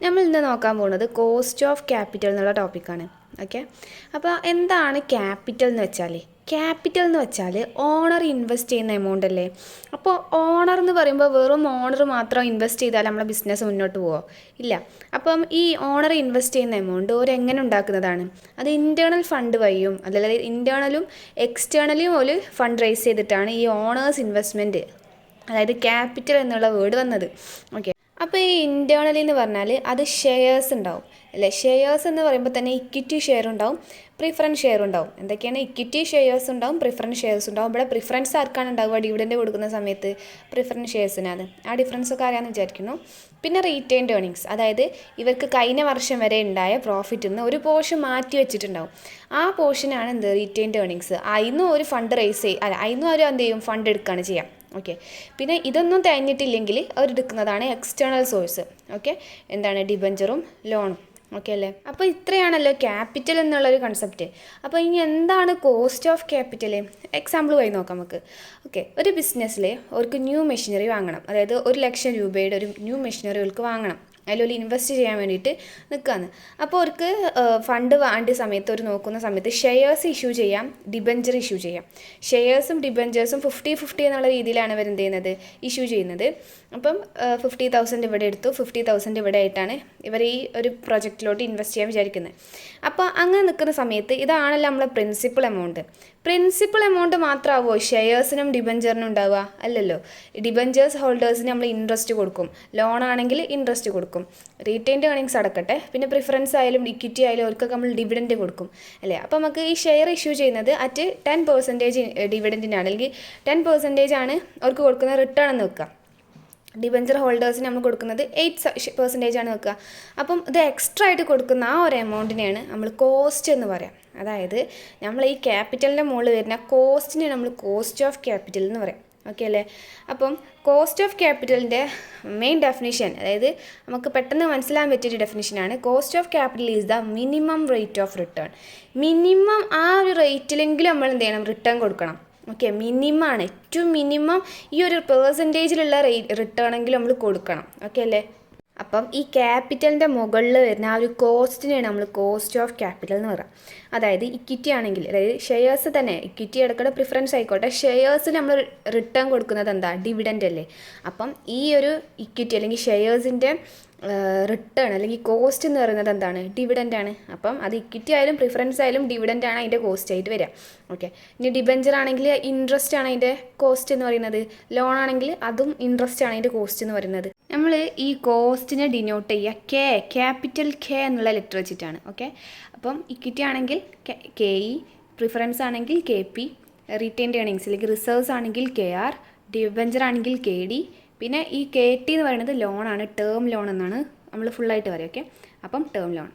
നമ്മൾ ഇന്ന് നോക്കാൻ പോകുന്നത് കോസ്റ്റ് ഓഫ് ക്യാപിറ്റൽ എന്നുള്ള ടോപ്പിക്കാണ്. ഓക്കെ, അപ്പോൾ എന്താണ് ക്യാപിറ്റൽ എന്ന് വെച്ചാൽ? ക്യാപിറ്റൽ എന്ന് വെച്ചാൽ ഓണർ ഇൻവെസ്റ്റ് ചെയ്യുന്ന എമൗണ്ട് അല്ലേ. അപ്പോൾ ഓണർ എന്ന് പറയുമ്പോൾ വെറും ഓണർ മാത്രം ഇൻവെസ്റ്റ് ചെയ്താൽ നമ്മളെ ബിസിനസ് മുന്നോട്ട് പോവോ? ഇല്ല. അപ്പം ഈ ഓണർ ഇൻവെസ്റ്റ് ചെയ്യുന്ന എമൗണ്ട് എങ്ങനെ ഉണ്ടാക്കുന്നതാണ്? അത് ഇൻറ്റേർണൽ ഫണ്ട് വഴിയും അതല്ലാതെ ഇൻറ്റേർണലും എക്സ്റ്റേണലും ഒരു ഫണ്ട് റൈസ് ചെയ്തിട്ടാണ് ഈ ഓണേഴ്സ് ഇൻവെസ്റ്റ്മെൻറ്റ്, അതായത് ക്യാപിറ്റൽ എന്നുള്ള വേർഡ് വന്നത്. ഓക്കെ, അപ്പോൾ ഈ ഇൻറ്റേർണലി എന്ന് പറഞ്ഞാൽ അത് ഷെയർസ് ഉണ്ടാവും അല്ലേ. ഷെയർസ് എന്ന് പറയുമ്പോൾ തന്നെ ഇക്വിറ്റി ഷെയർ ഉണ്ടാവും, പ്രിഫറൻസ് ഷെയർ ഉണ്ടാവും. എന്തൊക്കെയാണ്? ഇക്വിറ്റി ഷെയർസ് ഉണ്ടാവും, പ്രിഫറൻസ് ഷെയർസ് ഉണ്ടാവും. ഇവിടെ പ്രിഫറൻസ് ആർക്കാണ് ഉണ്ടാവുക? ഡിവിഡൻഡ് കൊടുക്കുന്ന സമയത്ത് പ്രിഫറൻസ് ഷെയർസിനാണ്. ആ ഡിഫറൻസ് ഒക്കെ അറിയാമെന്ന് വിചാരിക്കുന്നു. പിന്നെ റീറ്റെയിൻഡ് ഏർണിങ്സ്, അതായത് ഇവർക്ക് കഴിഞ്ഞ വർഷം വരെ ഉണ്ടായ പ്രോഫിറ്റിൽ നിന്ന് ഒരു പോർഷൻ മാറ്റി വെച്ചിട്ടുണ്ടാവും. ആ പോർഷനാണ് എന്ത്? Retained earnings. അതിന്നും ഒരു ഫണ്ട് റൈസ് ചെയ്യും, അല്ല അതിന്നും അവർ എന്ത് ചെയ്യും? ഫണ്ട് എടുക്കുകയാണ് ചെയ്യാം. ഓക്കെ, പിന്നെ ഇതൊന്നും തികഞ്ഞിട്ടില്ലെങ്കിൽ അവരെടുക്കുന്നതാണ് എക്സ്റ്റേണൽ സോഴ്സ്. ഓക്കെ, എന്താണ്? ഡിബഞ്ചറും ലോണും. ഓക്കെ അല്ലേ. അപ്പോൾ ഇത്രയാണല്ലോ ക്യാപിറ്റൽ എന്നുള്ളൊരു കൺസെപ്റ്റ്. അപ്പോൾ ഇനി എന്താണ് കോസ്റ്റ് ഓഫ് ക്യാപിറ്റൽ? എക്സാമ്പിൾ വഴി നോക്കാം നമുക്ക്. ഓക്കെ, ഒരു ബിസിനസ്സിൽ അവർക്ക് ന്യൂ മെഷീനറി വാങ്ങണം, അതായത് 1,00,000 രൂപയുടെ ഒരു ന്യൂ മെഷീനറി അവർക്ക് വാങ്ങണം. അതിലൊരു ഇൻവെസ്റ്റ് ചെയ്യാൻ വേണ്ടിയിട്ട് നിൽക്കുകയാണ്. അപ്പോൾ അവർക്ക് ഫണ്ട് വേണ്ട സമയത്ത് ഒരു നോക്കുന്ന സമയത്ത് ഷെയർസ് ഇഷ്യൂ ചെയ്യാം, ഡിബഞ്ചർ ഇഷ്യൂ ചെയ്യാം. ഷെയർസും ഡിബഞ്ചേഴ്സും 50-50 എന്നുള്ള രീതിയിലാണ് ഇവർ എന്ത് ചെയ്യുന്നത്? ഇഷ്യൂ ചെയ്യുന്നത്. അപ്പം 50,000 ഇവിടെ എടുത്തു, 50,000 ഇവിടെ ആയിട്ടാണ് ഇവർ ഈ ഒരു പ്രൊജക്റ്റിലോട്ട് ഇൻവെസ്റ്റ് ചെയ്യാൻ വിചാരിക്കുന്നത്. അപ്പോൾ അങ്ങനെ നിൽക്കുന്ന സമയത്ത് ഇതാണല്ലോ നമ്മളെ പ്രിൻസിപ്പൽ എമൗണ്ട്. പ്രിൻസിപ്പൽ എമൗണ്ട് മാത്രമാവുമോ ഷെയർസിനും ഡിബഞ്ചറിനും ഉണ്ടാവുക? അല്ലല്ലോ. ഡിബഞ്ചേഴ്സ് ഹോൾഡേഴ്സിന് നമ്മൾ ഇൻട്രസ്റ്റ് കൊടുക്കും, ലോൺ ആണെങ്കിൽ ഇൻട്രസ്റ്റ് കൊടുക്കും, റീറ്റെയിൻഡ് ഏർണിങ്സ് അടക്കട്ടെ, പിന്നെ പ്രിഫറൻസ് ആയാലും ഇക്വിറ്റി ആയാലും അവർക്കൊക്കെ നമ്മൾ ഡിവിഡൻഡ് കൊടുക്കും അല്ലേ. അപ്പോൾ നമുക്ക് ഈ ഷെയർ ഇഷ്യൂ ചെയ്യുന്നത് അറ്റ് 10% ഡിവിഡൻറ്റിനാണ്, അല്ലെങ്കിൽ 10% ആണ് അവർക്ക് കൊടുക്കുന്ന റിട്ടേൺ എന്ന് വെക്കുക. ഡിബഞ്ചർ ഹോൾഡേഴ്സിന് നമ്മൾ കൊടുക്കുന്നത് 8% ആണ് വെക്കുക. അപ്പം ഇത് എക്സ്ട്രാ ആയിട്ട് കൊടുക്കുന്ന ആ ഒരു എമൗണ്ടിനെയാണ് നമ്മൾ കോസ്റ്റ് എന്ന് പറയാം. അതായത് നമ്മൾ ഈ ക്യാപിറ്റലിൻ്റെ മുകളിൽ വരുന്ന കോസ്റ്റിനെ നമ്മൾ കോസ്റ്റ് ഓഫ് ക്യാപിറ്റൽ എന്ന് പറയാം. ഓക്കെ അല്ലേ. അപ്പം കോസ്റ്റ് ഓഫ് ക്യാപിറ്റലിൻ്റെ മെയിൻ ഡെഫിനിഷൻ, അതായത് നമുക്ക് പെട്ടെന്ന് മനസ്സിലാൻ പറ്റിയൊരു ഡെഫിനിഷനാണ് cost of capital is the minimum rate of return. Minimum ആ ഒരു റേറ്റിലെങ്കിലും നമ്മൾ എന്ത് ചെയ്യണം? റിട്ടേൺ കൊടുക്കണം. ഓക്കെ, മിനിമമാണ്, ഏറ്റവും മിനിമം ഈ ഒരു പെർസെൻറ്റേജിലുള്ള റിട്ടേണെങ്കിലും നമ്മൾ കൊടുക്കണം. ഓക്കെ അല്ലേ. അപ്പം ഈ ക്യാപിറ്റലിൻ്റെ മുകളിൽ വരുന്ന ആ ഒരു കോസ്റ്റിനെയാണ് നമ്മൾ കോസ്റ്റ് ഓഫ് ക്യാപിറ്റൽ എന്ന് പറയുക. അതായത് ഇക്വിറ്റി ആണെങ്കിൽ, അതായത് ഷെയർസ് തന്നെ, ഇക്വിറ്റി എടുക്കട്ടെ പ്രിഫറൻസ് ആയിക്കോട്ടെ, ഷെയർസിന് നമ്മൾ റിട്ടേൺ കൊടുക്കുന്നത് എന്താ? ഡിവിഡൻഡ് അല്ലേ. അപ്പം ഈ ഒരു ഇക്വിറ്റി അല്ലെങ്കിൽ ഷെയർസിൻ്റെ റിട്ടേൺ അല്ലെങ്കിൽ കോസ്റ്റ് എന്ന് പറയുന്നത് എന്താണ്? ഡിവിഡൻ്റ് ആണ്. അപ്പം അത് ഇക്വിറ്റി ആയാലും പ്രിഫറൻസ് ആയാലും ഡിവിഡൻ്റ് ആണ് അതിൻ്റെ കോസ്റ്റ് ആയിട്ട് വരിക. ഓക്കെ, ഇനി ഡിബഞ്ചർ ആണെങ്കിൽ ഇൻട്രസ്റ്റ് ആണ് അതിൻ്റെ കോസ്റ്റ് എന്ന് പറയുന്നത്, ലോൺ ആണെങ്കിൽ അതും ഇൻട്രസ്റ്റ് ആണ് അതിൻ്റെ കോസ്റ്റ് എന്ന് പറയുന്നത്. നമ്മൾ ഈ കോസ്റ്റിനെ ഡിനോട്ട് ചെയ്യുക ക്യാപിറ്റൽ കെ എന്നുള്ള ലെറ്റർ വെച്ചിട്ടാണ്. ഓക്കെ, അപ്പം ഇക്വിറ്റി ആണെങ്കിൽ KE, പ്രിഫറൻസ് ആണെങ്കിൽ KP, റീറ്റെയിൻഡ് ഏർണിങ്സ് അല്ലെങ്കിൽ റിസർവ്സ് ആണെങ്കിൽ KR, ഡിബഞ്ചർ ആണെങ്കിൽ KD, പിന്നെ ഈ KT എന്ന് പറയുന്നത് ലോണാണ്, ടേം ലോൺ എന്നാണ് നമ്മൾ ഫുള്ളായിട്ട് പറയും. ഓക്കെ, അപ്പം ടേം ലോൺ.